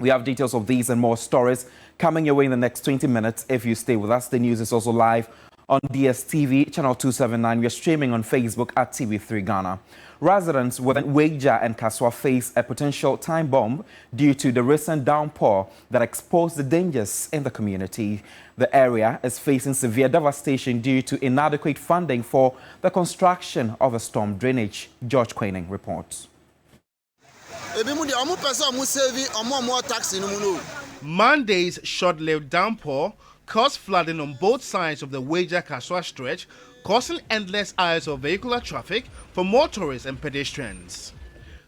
We have details of these and more stories coming your way in the next 20 minutes if you stay with us. The news is also live on DSTV, channel 279. We are streaming on Facebook at TV3 Ghana. Residents within Wer and Kasoa face a potential time bomb due to the recent downpour that exposed the dangers in the community. The area is facing severe devastation due to inadequate funding for the construction of a storm drainage. George Quaining reports. Monday's short-lived downpour caused flooding on both sides of the Wer and Kasoa stretch, causing endless hours of vehicular traffic for motorists and pedestrians.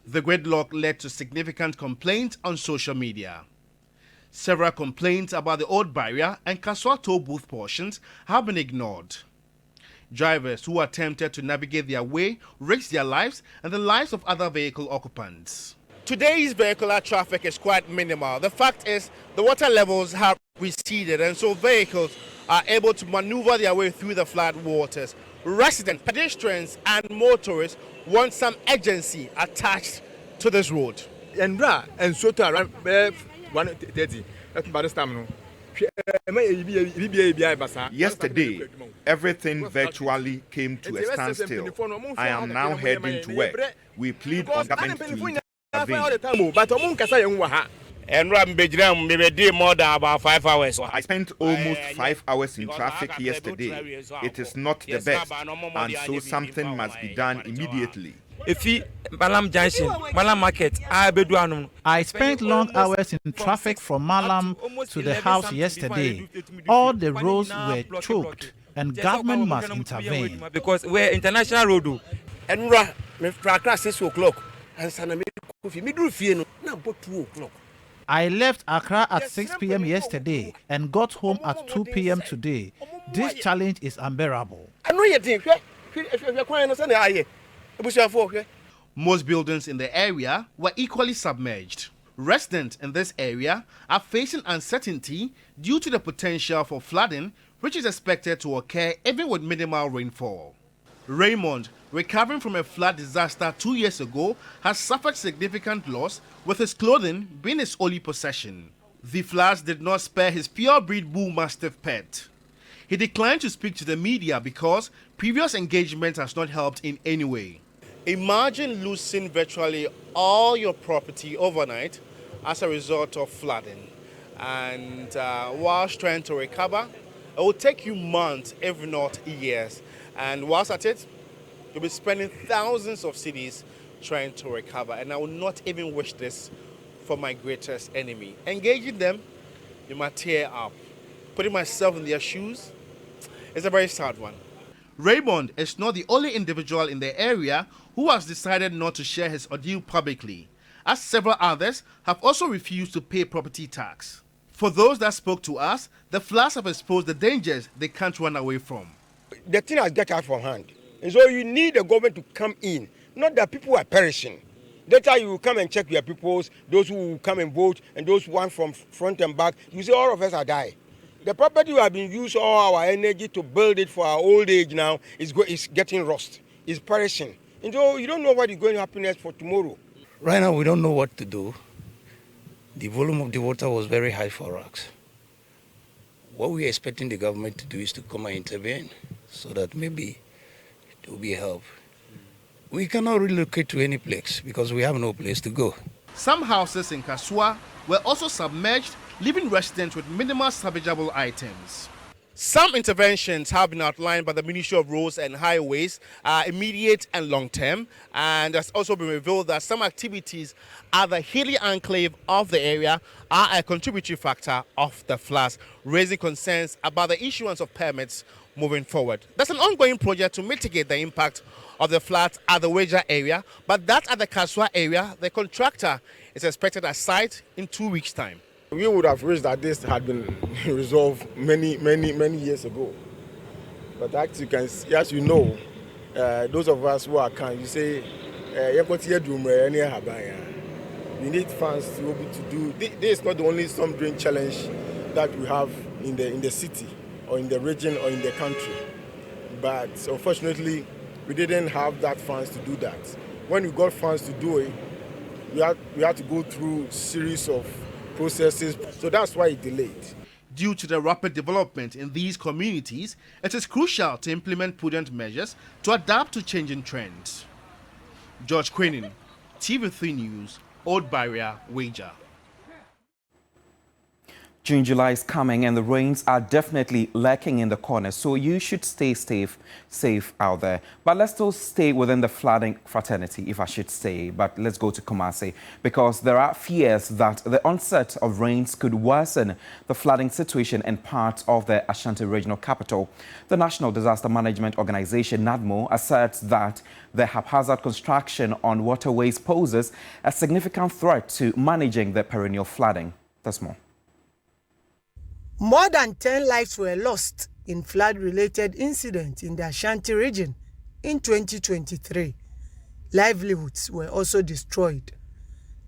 The gridlock led to significant complaints on social media. Several complaints about the old barrier and Kasoa toll booth portions have been ignored. Drivers who attempted to navigate their way risked their lives and the lives of other vehicle occupants. Today's vehicular traffic is quite minimal. The fact is the water levels have receded and so vehicles are able to maneuver their way through the flood waters. Residents, pedestrians and motorists want some urgency attached to this road. Yesterday, everything virtually came to a standstill. I am now heading to work. We plead on government to intervene. More than about 5 hours. I spent almost 5 hours in traffic yesterday. It is not the best, and so something must be done immediately. Malam Junction, Malam Market, I spent long hours in traffic from Malam to the house yesterday. All the roads were choked, and government must intervene. Because we're international road. And me 6 o'clock, and I left Accra at 6 p.m. yesterday and got home at 2 p.m. today. This challenge is unbearable. Most buildings in the area were equally submerged. Residents in this area are facing uncertainty due to the potential for flooding, which is expected to occur even with minimal rainfall. Raymond, recovering from a flood disaster 2 years ago, has suffered significant loss, with his clothing being his only possession. The floods did not spare his pure-breed bull mastiff pet. He declined to speak to the media because previous engagement has not helped in any way. Imagine losing virtually all your property overnight as a result of flooding. And whilst trying to recover, it will take you months, if not years. And whilst at it, you'll be spending thousands of cedis trying to recover. And I will not even wish this for my greatest enemy. Engaging them, you might tear up. Putting myself in their shoes is a very sad one. Raymond is not the only individual in the area who has decided not to share his ordeal publicly, as several others have also refused to pay property tax. For those that spoke to us, the floods have exposed the dangers they can't run away from. The thing has got out from hand. And so you need the government to come in. Not that people are perishing. Later you will come and check your peoples, those who will come and vote, and those who want from front and back. You see, all of us are dying. The property we have been used all our energy to build it for our old age now is getting rust. It's perishing. And so you don't know what is going to happen next for tomorrow. Right now we don't know what to do. The volume of the water was very high for us. What we're expecting the government to do is to come and intervene so that maybe there will be help. We cannot relocate to any place because we have no place to go. Some houses in Kasoa were also submerged, leaving residents with minimal salvageable items. Some interventions have been outlined by the Ministry of Roads and Highways, immediate and long-term, and there's also been revealed that some activities at the hilly enclave of the area are a contributory factor of the floods, raising concerns about the issuance of permits moving forward. There's an ongoing project to mitigate the impact of the floods at the Wer area, but that at the Kasoa area, the contractor is expected at site in 2 weeks' time. We would have wished that this had been resolved many years ago. But as you know, those of us who are kind, you say, we need funds to be able to do. This is not the only storm drain challenge that we have in the city or in the region or in the country. But unfortunately, we didn't have that funds to do that. When we got funds to do it, we had to go through a series of processes. So that's why it delayed. Due to the rapid development in these communities, it is crucial to implement prudent measures to adapt to changing trends. George Quinin, TV3 News, Old Barrier, Wager. June, July is coming and the rains are definitely lurking in the corner, so you should stay safe out there. But let's still stay within the flooding fraternity, if I should say. But let's go to Kumasi, because there are fears that the onset of rains could worsen the flooding situation in parts of the Ashanti regional capital. The National Disaster Management Organization, NADMO, asserts that the haphazard construction on waterways poses a significant threat to managing the perennial flooding. That's more. More than 10 lives were lost in flood-related incidents in the Ashanti region in 2023. Livelihoods were also destroyed.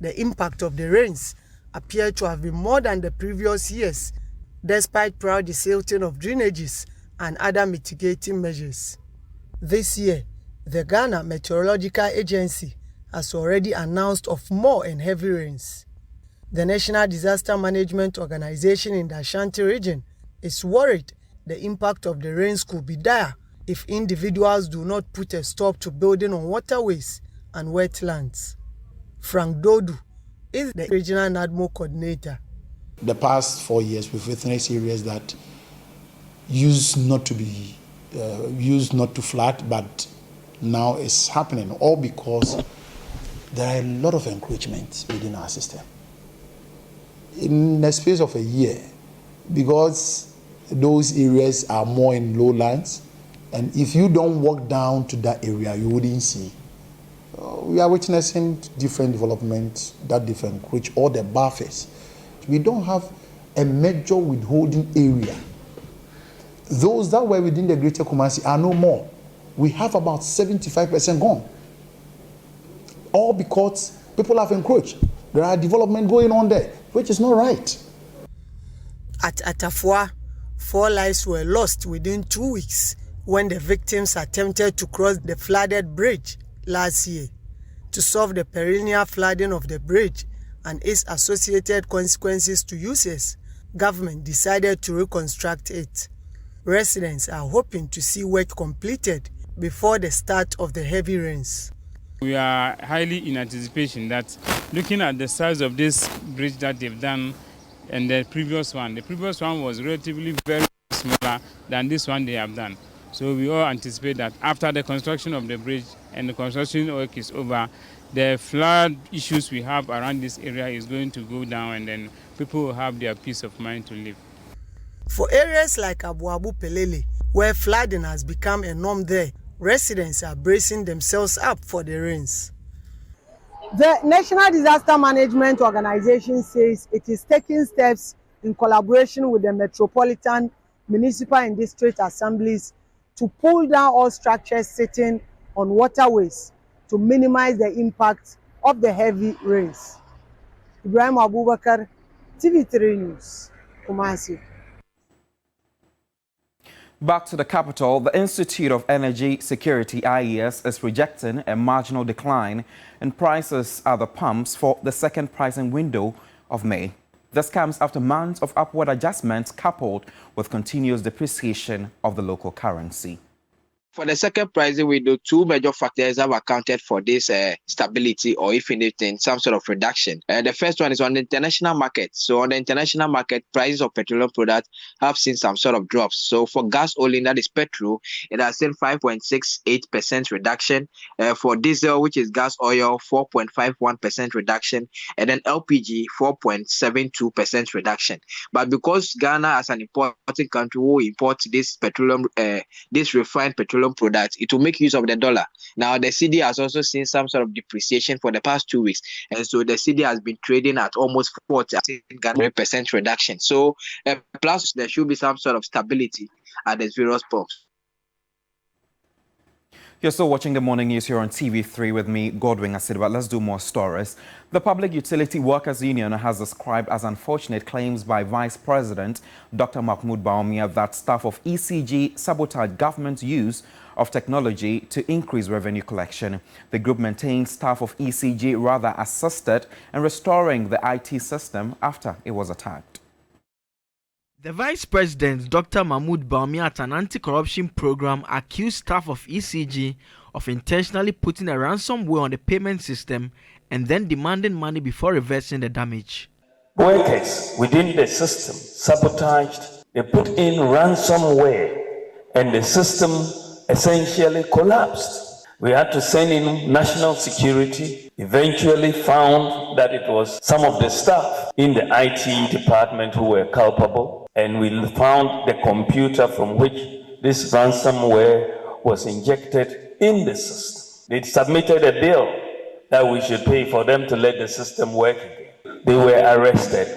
The impact of the rains appeared to have been more than the previous years, despite prior desilting of drainages and other mitigating measures. This year, the Ghana Meteorological Agency has already announced of more and heavy rains. The National Disaster Management Organization in the Ashanti region is worried the impact of the rains could be dire if individuals do not put a stop to building on waterways and wetlands. Frank Dodu is the regional NADMO coordinator. The past 4 years, we've witnessed areas that used not to flood, but now it's happening, all because there are a lot of encroachments within our system. In the space of a year, because those areas are more in lowlands, and if you don't walk down to that area, you wouldn't see. We are witnessing different developments that different encroach all the buffers. We don't have a major withholding area. Those that were within the greater Kumasi are no more. We have about 75% gone. All because people have encroached. There are development going on there, which is not right. At Atafua, 4 lives were lost within 2 weeks when the victims attempted to cross the flooded bridge last year. To solve the perennial flooding of the bridge and its associated consequences to users, government decided to reconstruct it. Residents are hoping to see work completed before the start of the heavy rains. We are highly in anticipation that, looking at the size of this bridge that they've done and the previous one was relatively very smaller than this one they have done. So we all anticipate that after the construction of the bridge and the construction work is over, the flood issues we have around this area is going to go down, and then people will have their peace of mind to live. For areas like Abuabu Pelele, where flooding has become a norm there, residents are bracing themselves up for the rains. The National Disaster Management Organization says it is taking steps in collaboration with the Metropolitan, Municipal and District Assemblies to pull down all structures sitting on waterways to minimize the impact of the heavy rains. Ibrahim Abubakar, TV3 News, Kumasi. Back to the capital, the Institute of Energy Security, IES, is rejecting a marginal decline in prices at the pumps for the second pricing window of May. This comes after months of upward adjustments coupled with continuous depreciation of the local currency. For the second pricing window, 2 major factors have accounted for this stability, or if anything, some sort of reduction. The first one is on the international market. So on the international market, prices of petroleum products have seen some sort of drops. So for gas oil, that is petrol, it has seen 5.68% reduction. For diesel, which is gas oil, 4.51% reduction. And then LPG, 4.72% reduction. But because Ghana, as an importing country, will import this petroleum, this refined petroleum products, it will make use of the dollar. Now, the CD has also seen some sort of depreciation for the past 2 weeks, and so the CD has been trading at almost 40% reduction. So, plus there should be some sort of stability at the various pumps. You're still watching the morning news here on TV3 with me, Godwin Asidba. Let's do more stories. The Public Utility Workers Union has described as unfortunate claims by Vice President Dr. Mahmoud Baumia that staff of ECG sabotage government's use of technology to increase revenue collection. The group maintains staff of ECG rather assisted in restoring the IT system after it was attacked. The Vice President, Dr. Mahmoud Baumi, at an anti-corruption program, accused staff of ECG of intentionally putting a ransomware on the payment system and then demanding money before reversing the damage. Workers within the system sabotaged, they put in ransomware, and the system essentially collapsed. We had to send in national security, eventually found that it was some of the staff in the IT department who were culpable, and we found the computer from which this ransomware was injected in the system. They submitted a bill that we should pay for them to let the system work again. They were arrested,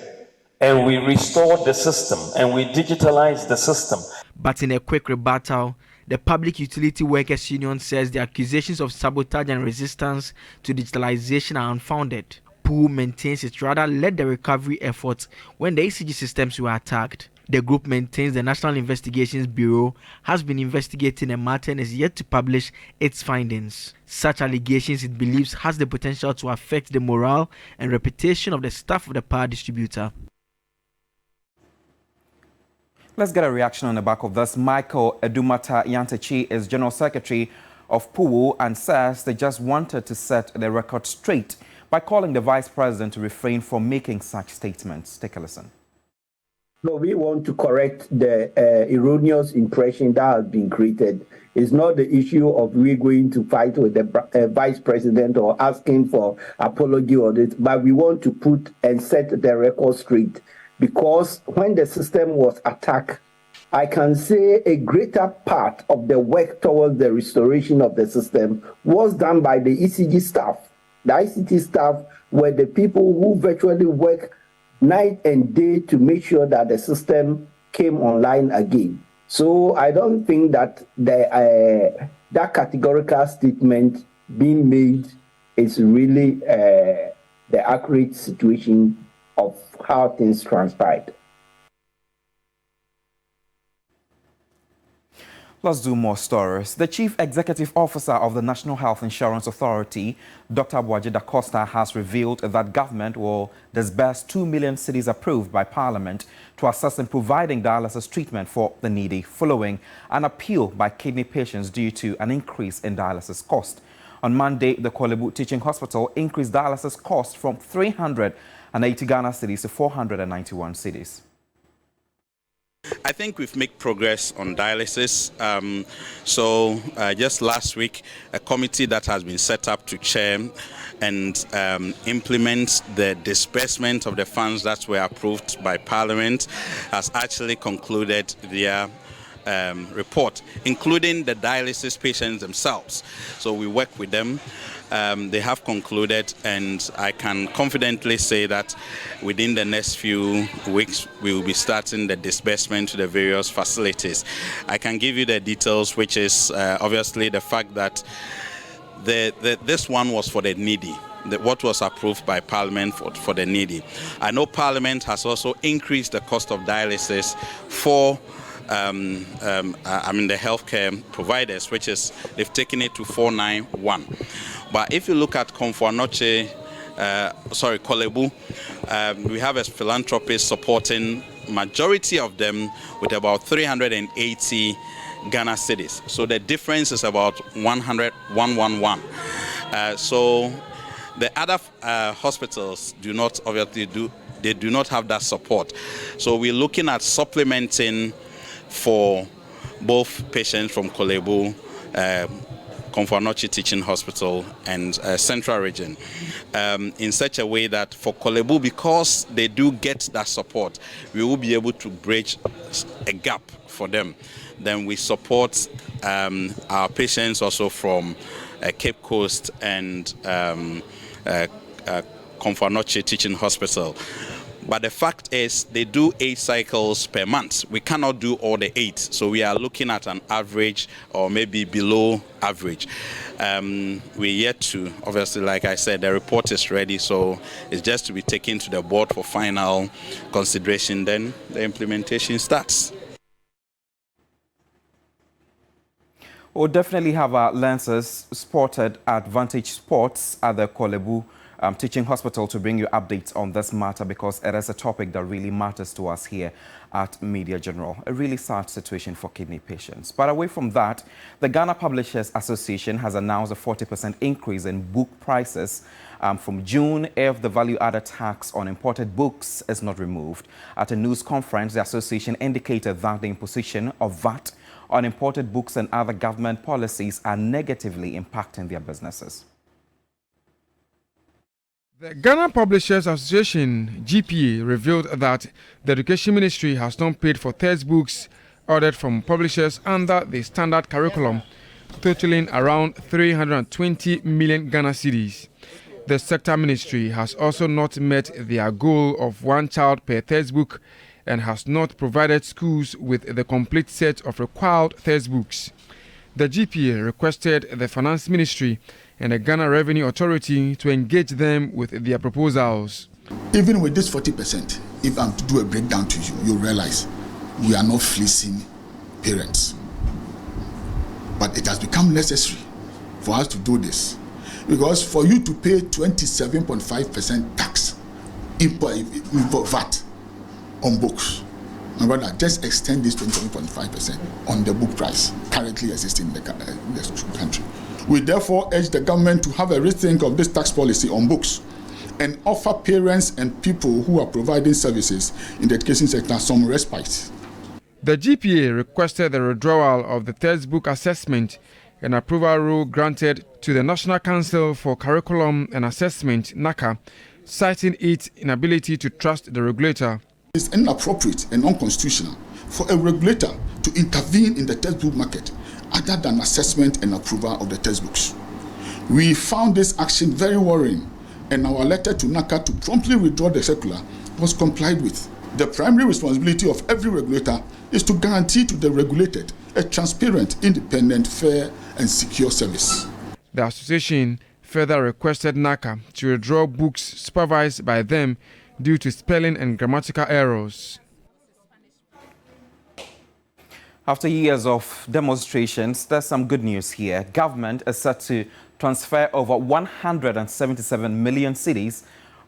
and we restored the system, and we digitalized the system. But in a quick rebuttal, the Public Utility Workers Union says the accusations of sabotage and resistance to digitalization are unfounded. POO maintains it rather led the recovery efforts when the ECG systems were attacked. The group maintains the National Investigations Bureau has been investigating a matter and is yet to publish its findings. Such allegations it believes has the potential to affect the morale and reputation of the staff of the power distributor. Let's get a reaction on the back of this. Michael Edumata Yantachi is General Secretary of POO and says they just wanted to set the record straight by calling the Vice President to refrain from making such statements. Take a listen. No, we want to correct the erroneous impression that has been created. It's not the issue of we going to fight with the Vice President or asking for apology or this, but we want to put and set the record straight. Because when the system was attacked, I can say a greater part of the work towards the restoration of the system was done by the ECG staff. The ICT staff were the people who virtually work night and day to make sure that the system came online again. So I don't think that that categorical statement being made is really the accurate situation of how things transpired. Let's do more stories. The Chief Executive Officer of the National Health Insurance Authority, Dr. Boaji Da Costa, has revealed that government will disburse 2 million cedis approved by Parliament to assist in providing dialysis treatment for the needy, following an appeal by kidney patients due to an increase in dialysis cost. On Monday, the Kolebu Teaching Hospital increased dialysis cost from 380 Ghana cedis to 491 cedis. I think we've made progress on dialysis. Just last week, a committee that has been set up to chair and implement the disbursement of the funds that were approved by Parliament has actually concluded their report, including the dialysis patients themselves. So we work with them. They have concluded, and I can confidently say that within the next few weeks we will be starting the disbursement to the various facilities. I can give you the details, which is obviously the fact that this one was for the needy. What was approved by Parliament for the needy. I know Parliament has also increased the cost of dialysis for the healthcare providers, which is they've taken it to 491. But if you look at Kolebu, we have a philanthropist supporting majority of them with about 380 Ghana cedis. So the difference is about 111. So the other hospitals do not have that support. So we're looking at supplementing for both patients from Kolebu, Komfo-Anokye Teaching Hospital and Central Region in such a way that for Kolebu, because they do get that support, we will be able to bridge a gap for them. Then we support our patients also from Cape Coast and Komfo-Anokye Teaching Hospital. But the fact is, they do 8 cycles per month. We cannot do all the 8. So we are looking at an average or maybe below average. We're yet to, obviously, like I said, the report is ready. So it's just to be taken to the board for final consideration. Then the implementation starts. We'll definitely have our lenses spotted at Vantage Sports at the Kolebu Teaching Hospital to bring you updates on this matter, because it is a topic that really matters to us here at Media General. A really sad situation for kidney patients. But away from that, the Ghana Publishers Association has announced a 40% increase in book prices from June if the value-added tax on imported books is not removed. At a news conference, the association indicated that the imposition of VAT on imported books and other government policies are negatively impacting their businesses. The Ghana Publishers Association, GPA, revealed that the Education Ministry has not paid for textbooks ordered from publishers under the standard curriculum, totaling around 320 million Ghana cedis. The sector ministry has also not met their goal of one child per textbook and has not provided schools with the complete set of required textbooks. The GPA requested the Finance Ministry and the Ghana Revenue Authority to engage them with their proposals. Even with this 40%, if I'm to do a breakdown to you, you'll realize we are not fleecing parents. But it has become necessary for us to do this. Because for you to pay 27.5% tax, import VAT on books, and rather just extend this 27.5% on the book price currently existing in the country. We therefore urge the government to have a rethink of this tax policy on books and offer parents and people who are providing services in the education sector some respite. The GPA requested the withdrawal of the textbook assessment and approval rule granted to the National Council for Curriculum and Assessment, NACA, citing its inability to trust the regulator. It's inappropriate and unconstitutional for a regulator to intervene in the textbook market other than assessment and approval of the textbooks. We found this action very worrying, and our letter to NACA to promptly withdraw the circular was complied with. The primary responsibility of every regulator is to guarantee to the regulated a transparent, independent, fair, and secure service. The association further requested NACA to withdraw books supervised by them due to spelling and grammatical errors. After years of demonstrations, there's some good news here. Government is set to transfer over 177 million cedis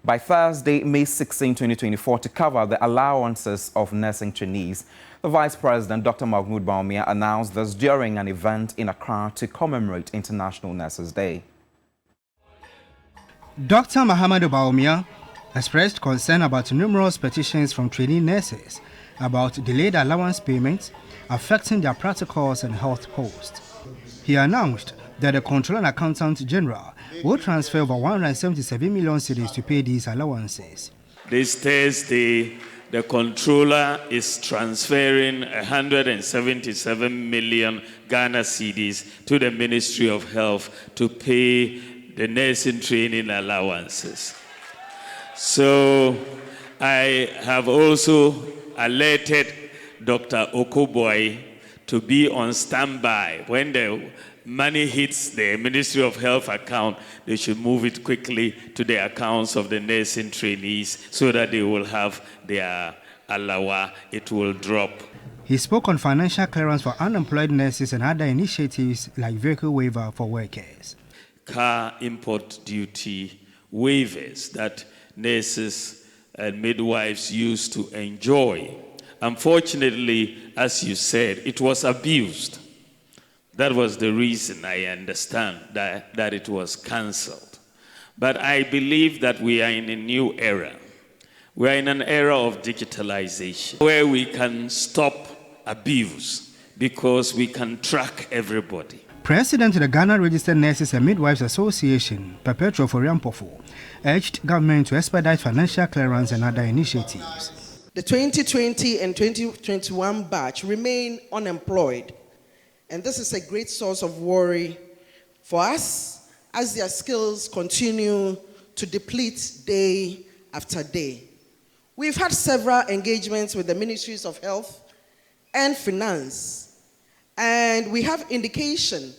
by Thursday, May 16, 2024, to cover the allowances of nursing trainees. The Vice President, Dr. Mahmoud Bawumia, announced this during an event in Accra to commemorate International Nurses Day. Dr. Mahmoud Bawumia expressed concern about numerous petitions from trainee nurses about delayed allowance payments affecting their practicals and health posts. He announced that the Controller and Accountant General will transfer over 177 million cedis to pay these allowances. This Thursday, the Controller is transferring 177 million Ghana cedis to the Ministry of Health to pay the nursing training allowances. So I have also alerted Dr. Okoboi to be on standby. When the money hits the Ministry of Health account, they should move it quickly to the accounts of the nursing trainees so that they will have their alawa. It will drop. He spoke on financial clearance for unemployed nurses and other initiatives like vehicle waiver for workers. Car import duty waivers that nurses and midwives used to enjoy. Unfortunately, as you said, it was abused. That was the reason, I understand, that it was cancelled. But I believe that we are in a new era. We are in an era of digitalization where we can stop abuse because we can track everybody. President of the Ghana Registered Nurses and Midwives Association, Perpetual Foriampofo, urged government to expedite financial clearance and other initiatives. The 2020 and 2021 batch remain unemployed, and this is a great source of worry for us as their skills continue to deplete day after day. We've had several engagements with the Ministries of Health and Finance, and we have indication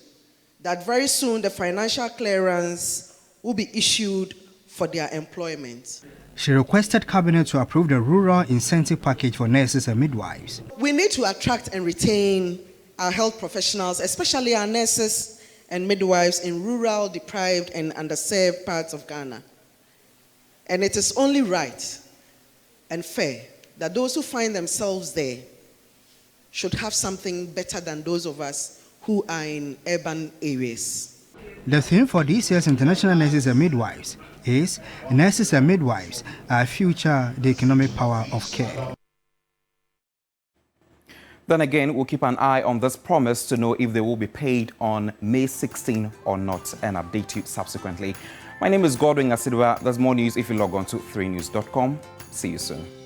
that very soon the financial clearance will be issued for their employment. She requested Cabinet to approve the rural incentive package for nurses and midwives. We need to attract and retain our health professionals, especially our nurses and midwives in rural, deprived, and underserved parts of Ghana. And it is only right and fair that those who find themselves there should have something better than those of us who are in urban areas. The theme for this year's International Nurses and Midwives is Nurses and Midwives Are Future, the Economic Power of Care. Then again, we'll keep an eye on this promise to know if they will be paid on May 16 or not and update you subsequently. My name is Godwin Asidua. There's more news if you log on to 3news.com. See you soon.